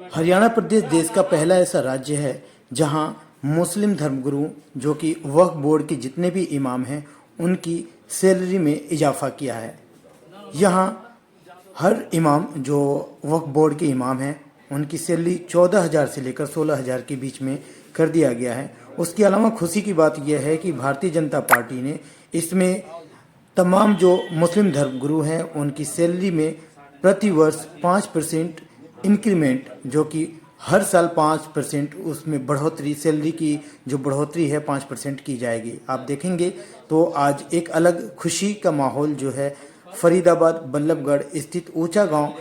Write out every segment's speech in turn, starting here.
हरियाणा प्रदेश देश का पहला ऐसा राज्य है जहां मुस्लिम धर्मगुरु जो कि वक्फ बोर्ड के जितने भी इमाम हैं उनकी सैलरी में इजाफा किया है। यहां हर इमाम जो वक्फ बोर्ड के इमाम हैं उनकी सैलरी 14,000 से लेकर 16,000 के बीच में कर दिया गया है। उसके अलावा खुशी की बात यह है कि भारतीय जनता पार्टी ने इसमें तमाम जो मुस्लिम धर्मगुरु हैं उनकी सैलरी में प्रति वर्ष 5% इंक्रीमेंट, जो कि हर साल 5% उसमें बढ़ोतरी, सैलरी की जो बढ़ोतरी है 5% की जाएगी। आप देखेंगे तो आज एक अलग खुशी का माहौल जो है फरीदाबाद बल्लभगढ़ स्थित ऊंचा गांव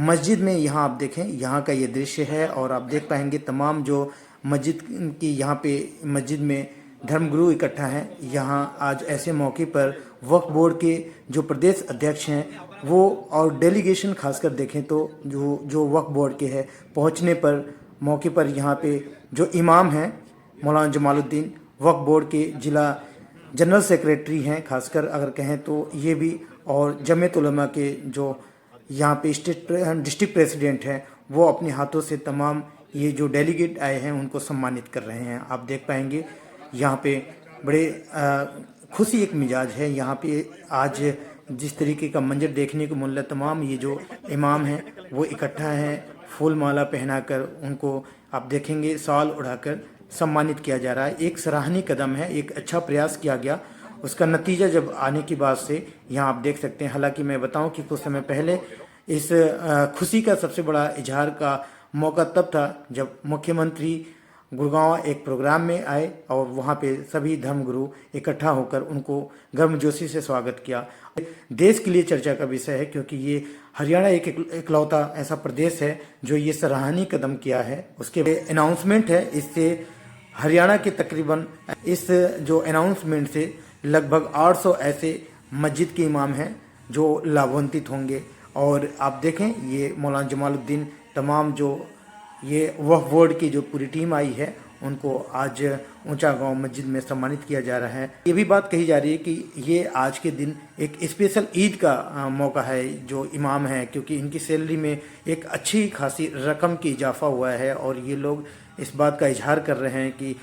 मस्जिद में, यहाँ आप देखें, यहाँ का ये दृश्य है और आप देख पाएंगे तमाम जो मस्जिद की यहाँ पे मस्जिद में धर्मगुरु इकट्ठा हैं। यहाँ आज ऐसे मौके पर वक्फ बोर्ड के जो प्रदेश अध्यक्ष हैं वो और डेलीगेशन खासकर देखें तो जो वक्फ बोर्ड के हैं पहुँचने पर मौके पर यहाँ पे जो इमाम हैं मौलाना जमालुद्दीन, वक्फ बोर्ड के जिला जनरल सेक्रेटरी हैं खासकर अगर कहें तो ये भी, और जमीयत उलमा के जो यहाँ पे डिस्ट्रिक्ट प्रेसिडेंट हैं वो अपने हाथों से तमाम ये जो डेलीगेट आए हैं उनको सम्मानित कर रहे हैं। आप देख पाएंगे यहाँ पे बड़े खुशी एक मिजाज है। यहाँ पे आज जिस तरीके का मंजर देखने को मिल रहा है, तमाम ये जो इमाम हैं वो इकट्ठा हैं, फूल माला पहनाकर उनको आप देखेंगे साल उड़ाकर सम्मानित किया जा रहा है। एक सराहनीय कदम है, एक अच्छा प्रयास किया गया, उसका नतीजा जब आने की बात से यहाँ आप देख सकते हैं। हालांकि मैं बताऊं कि कुछ समय पहले इस खुशी का सबसे बड़ा इजहार का मौका तब था जब मुख्यमंत्री गुड़गांव एक प्रोग्राम में आए और वहाँ पे सभी धर्मगुरु इकट्ठा होकर उनको गर्मजोशी से स्वागत किया। देश के लिए चर्चा का विषय है क्योंकि ये हरियाणा एक इकलौता ऐसा प्रदेश है जो ये सराहनीय कदम किया है। उसके अनाउंसमेंट है, इससे हरियाणा के तकरीबन इस जो अनाउंसमेंट से लगभग 800 ऐसे मस्जिद के इमाम हैं जो लाभान्वित होंगे। और आप देखें ये मौलाना जमालुद्दीन, तमाम जो ये वक्फ बोर्ड की जो पूरी टीम आई है उनको आज ऊंचा गांव मस्जिद में सम्मानित किया जा रहा है। ये भी बात कही जा रही है कि ये आज के दिन एक स्पेशल ईद का मौका है जो इमाम है, क्योंकि इनकी सैलरी में एक अच्छी खासी रकम की इजाफा हुआ है और ये लोग इस बात का इजहार कर रहे हैं कि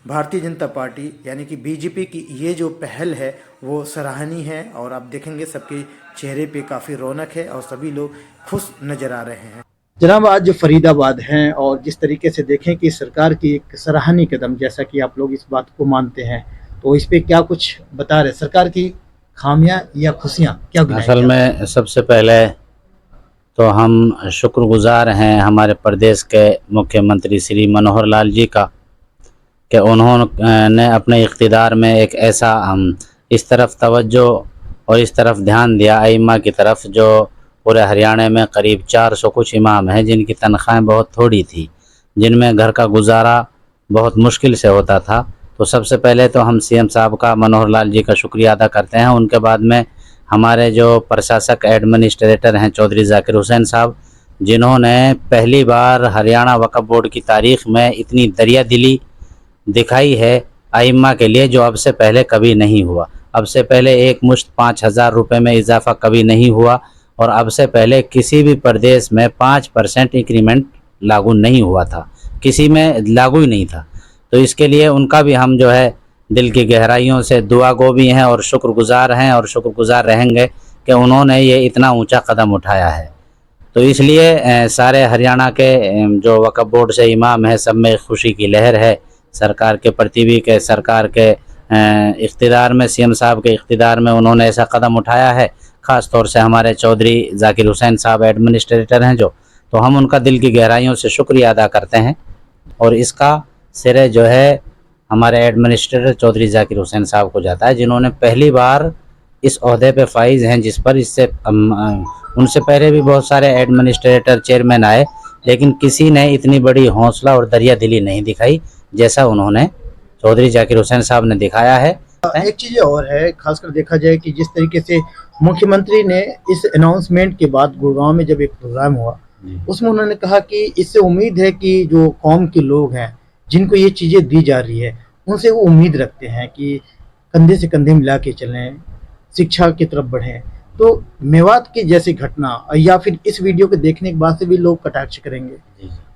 भारतीय जनता पार्टी यानी कि बीजेपी की ये जो पहल है वो सराहनीय है। और आप देखेंगे सबके चेहरे पे काफ़ी रौनक है और सभी लोग खुश नज़र आ रहे हैं। जनाब, आज फरीदाबाद हैं और जिस तरीके से देखें कि सरकार की एक सराहनीय कदम, जैसा कि आप लोग इस बात को मानते हैं, तो इस पे क्या कुछ बता रहे सरकार की खामियां या खुशियां क्या? असल में सबसे पहले तो हम शुक्रगुजार हैं हमारे प्रदेश के मुख्यमंत्री श्री मनोहर लाल जी का कि उन्होंने अपने इख्तिदार में एक ऐसा इस तरफ तवज्जो और इस तरफ ध्यान दिया आइम्मा की तरफ, जो पूरे हरियाणा में करीब 400 कुछ इमाम हैं जिनकी तनख्वाहें बहुत थोड़ी थी, जिनमें घर का गुजारा बहुत मुश्किल से होता था। तो सबसे पहले तो हम सीएम साहब का, मनोहर लाल जी का शुक्रिया अदा करते हैं। उनके बाद में हमारे जो प्रशासक एडमिनिस्ट्रेटर हैं चौधरी जाकिर हुसैन साहब, जिन्होंने पहली बार हरियाणा वक्फ बोर्ड की तारीख़ में इतनी दरिया दिली दिखाई है आइम्मा के लिए जो अब से पहले कभी नहीं हुआ। अब से पहले एक मुश्त 5,000 रुपये में इजाफा कभी नहीं हुआ और अब से पहले किसी भी प्रदेश में 5% इंक्रीमेंट लागू नहीं हुआ था, किसी में लागू ही नहीं था। तो इसके लिए उनका भी हम जो है दिल की गहराइयों से दुआ गो भी हैं और शुक्रगुजार हैं और शुक्रगुजार रहेंगे कि उन्होंने ये इतना ऊंचा कदम उठाया है। तो इसलिए सारे हरियाणा के जो वक्फ बोर्ड से इमाम हैं सब में खुशी की लहर है। सरकार के प्रति भी के सरकार के इख्तिदार में, सीएम साहब के इख्तिदार में उन्होंने ऐसा कदम उठाया है। ख़ास तौर से हमारे चौधरी जाकिर हुसैन साहब एडमिनिस्ट्रेटर हैं जो, तो हम उनका दिल की गहराइयों से शुक्रिया अदा करते हैं। और इसका सिरे जो है हमारे एडमिनिस्ट्रेटर चौधरी जाकिर हुसैन साहब को जाता है, जिन्होंने पहली बार इस ओहदे पे फाइज हैं, जिस पर इससे उनसे पहले भी बहुत सारे एडमिनिस्ट्रेटर चेयरमैन आए, लेकिन किसी ने इतनी बड़ी हौसला और दरिया दिली नहीं दिखाई जैसा उन्होंने चौधरी जाकिर हुसैन साहब ने दिखाया है। एक चीज़ और है, खासकर देखा जाए कि जिस तरीके से मुख्यमंत्री ने इस अनाउंसमेंट के बाद गुड़गांव में जब एक प्रोग्राम हुआ उसमें उन्होंने कहा कि इससे उम्मीद है कि जो कौम के लोग हैं जिनको ये चीज़ें दी जा रही है उनसे वो उम्मीद रखते हैं कि कंधे से कंधे मिला के चलें, शिक्षा की तरफ बढ़ें। तो मेवात की जैसी घटना या फिर इस वीडियो को देखने के बाद से भी लोग कटाक्ष करेंगे,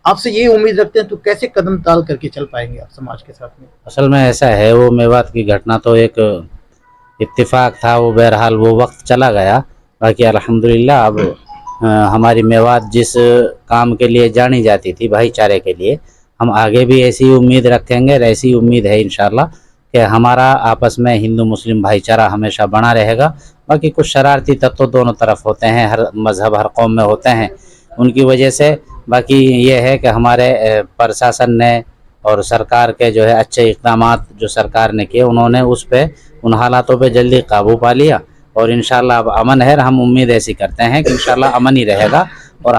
आपसे ये उम्मीद रखते हैं, तो कैसे कदम ताल करके चल पाएंगे आप समाज के साथ में? असल में ऐसा है, वो मेवात की घटना तो एक इत्तेफाक था, वो बहरहाल वो वक्त चला गया। बाकी अल्हम्दुलिल्लाह अब हमारी मेवात जिस काम के लिए जानी जाती थी, भाईचारे के लिए, हम आगे भी ऐसी उम्मीद रखेंगे और ऐसी उम्मीद है इंशाल्लाह कि हमारा आपस में हिंदू मुस्लिम भाईचारा हमेशा बना रहेगा। बाकी कुछ शरारती तत्व दोनों तरफ होते हैं, हर मज़हब हर कौम में होते हैं, उनकी वजह से। बाकी ये है कि हमारे प्रशासन ने और सरकार के जो है अच्छे इक़दामात जो सरकार ने किए, उन्होंने उस पे उन हालातों पे जल्दी काबू पा लिया और इंशाल्लाह अब अमन है। हम उम्मीद ऐसी करते हैं कि इंशाल्लाह अमन ही रहेगा और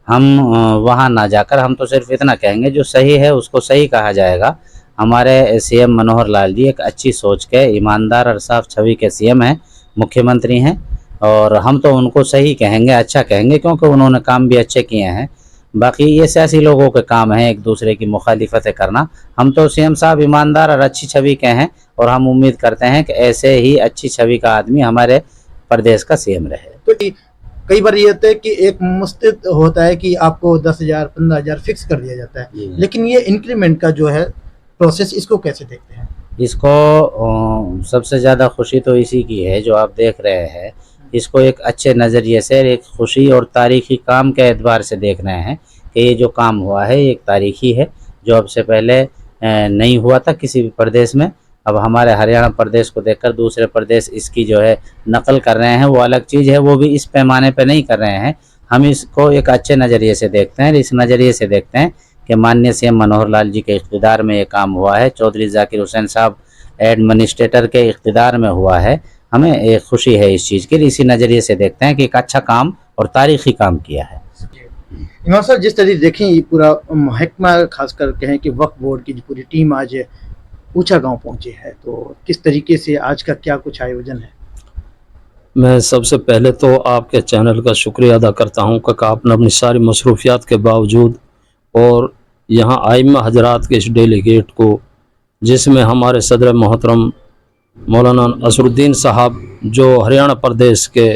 हम वहाँ ना जाकर हम तो सिर्फ इतना कहेंगे, जो सही है उसको सही कहा जाएगा। हमारे सीएम मनोहर लाल जी एक अच्छी सोच के, ईमानदार और साफ छवि के सीएम हैं, मुख्यमंत्री हैं, और हम तो उनको सही कहेंगे, अच्छा कहेंगे, क्योंकि उन्होंने काम भी अच्छे किए हैं। बाकी ये सियासी लोगों के काम है एक दूसरे की मुखालिफतें करना। हम तो सीएम साहब ईमानदार और अच्छी छवि के हैं और हम उम्मीद करते हैं कि ऐसे ही अच्छी छवि का आदमी हमारे प्रदेश का सीएम रहे। तो कई बार ये होता है कि एक मुस्तैद होता है कि आपको 10,000 15,000 फिक्स कर दिया जाता है, लेकिन ये इंक्रीमेंट का जो है प्रोसेस, इसको कैसे देखते हैं? इसको सबसे ज़्यादा खुशी तो इसी की है जो आप देख रहे हैं। इसको एक अच्छे नज़रिए से, एक खुशी और तारीख़ी काम के एतबार से देख रहे हैं कि ये जो काम हुआ है एक तारीख़ी है, जो अब से पहले नहीं हुआ था किसी भी प्रदेश में। अब हमारे हरियाणा प्रदेश को देखकर दूसरे प्रदेश इसकी जो है नकल कर रहे हैं, वो अलग चीज़ है, वो भी इस पैमाने पे नहीं कर रहे हैं। हम इसको एक अच्छे नज़रिए से देखते हैं। इस नज़रिए से देखते हैं कि माननीय सीएम मनोहर लाल जी के इक़्तिदार में ये काम हुआ है, चौधरी ज़ाकिर हुसैन साहब एडमिनिस्ट्रेटर के इक़्तिदार में हुआ है। हमें एक खुशी है इस चीज़ की। इसी नज़रिए से देखते हैं कि एक अच्छा काम और तारीख़ी काम किया है। इमाम साहब, जिस तरह देखें ये पूरा महकमा, खासकर कहें कि वक्फ बोर्ड की पूरी टीम आज ऊंचा गांव पहुंची है, तो किस तरीके से आज का क्या कुछ आयोजन है? मैं सबसे पहले तो आपके चैनल का शुक्रिया अदा करता हूं कि आपने अपनी सारी मसरूफियात के बावजूद और यहाँ आइम्मा हजरात के इस डेलीगेट को, जिसमें हमारे सदर मोहतरम मौलाना असरुद्दीन साहब जो हरियाणा प्रदेश के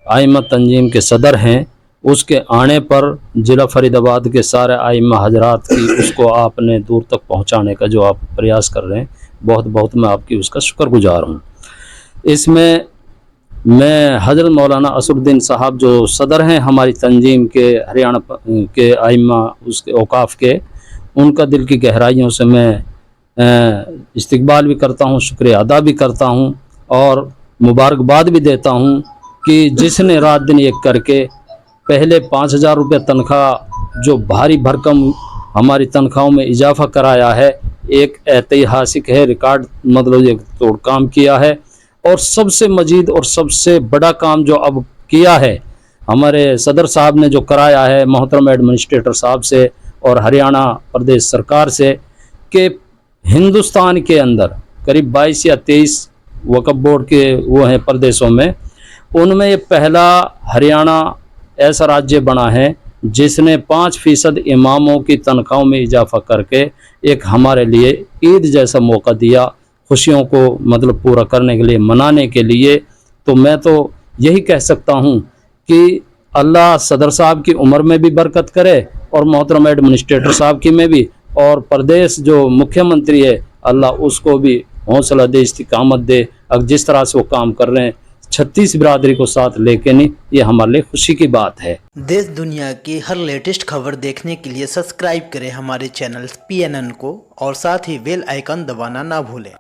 आइम्मा तंजीम के सदर हैं, उसके आने पर ज़िला फरीदाबाद के सारे आइम्मा हजरात की उसको आपने दूर तक पहुंचाने का जो आप प्रयास कर रहे हैं, बहुत बहुत मैं आपकी उसका शुक्रगुजार हूं। इसमें मैं हज़रत मौलाना असरुद्दीन साहब जो सदर हैं हमारी तंजीम के, हरियाणा के आइम्मा उसके औकाफ़ के, उनका दिल की गहराइयों से मैं इस्तकबाल भी करता हूं, शुक्रिया अदा भी करता हूं और मुबारकबाद भी देता हूं कि जिसने रात दिन एक करके पहले 5,000 रुपये तनख्वाह जो भारी भरकम हमारी तनख्वाहों में इजाफा कराया है, एक ऐतिहासिक है, रिकॉर्ड मतलब एक तोड़ काम किया है। और सबसे मजीद और सबसे बड़ा काम जो अब किया है हमारे सदर साहब ने जो कराया है मोहतरम एडमिनिस्ट्रेटर साहब से और हरियाणा प्रदेश सरकार से, कि हिंदुस्तान के अंदर करीब 22 या 23 वक्फ बोर्ड के वो हैं प्रदेशों में, उनमें ये पहला हरियाणा ऐसा राज्य बना है जिसने 5% इमामों की तनख्वाहों में इजाफा करके एक हमारे लिए ईद जैसा मौका दिया, खुशियों को मतलब पूरा करने के लिए, मनाने के लिए। तो मैं तो यही कह सकता हूँ कि अल्लाह सदर साहब की उम्र में भी बरकत करे और मोहतरम एडमिनिस्ट्रेटर साहब की में भी, और प्रदेश जो मुख्यमंत्री है अल्लाह उसको भी हौसला दे, इस्तिकामत दे। अब जिस तरह से वो काम कर रहे हैं 36 बिरादरी को साथ लेके, नहीं, ये हमारे लिए खुशी की बात है। देश दुनिया की हर लेटेस्ट खबर देखने के लिए सब्सक्राइब करें हमारे चैनल PNN को और साथ ही बेल आइकन दबाना ना भूलें।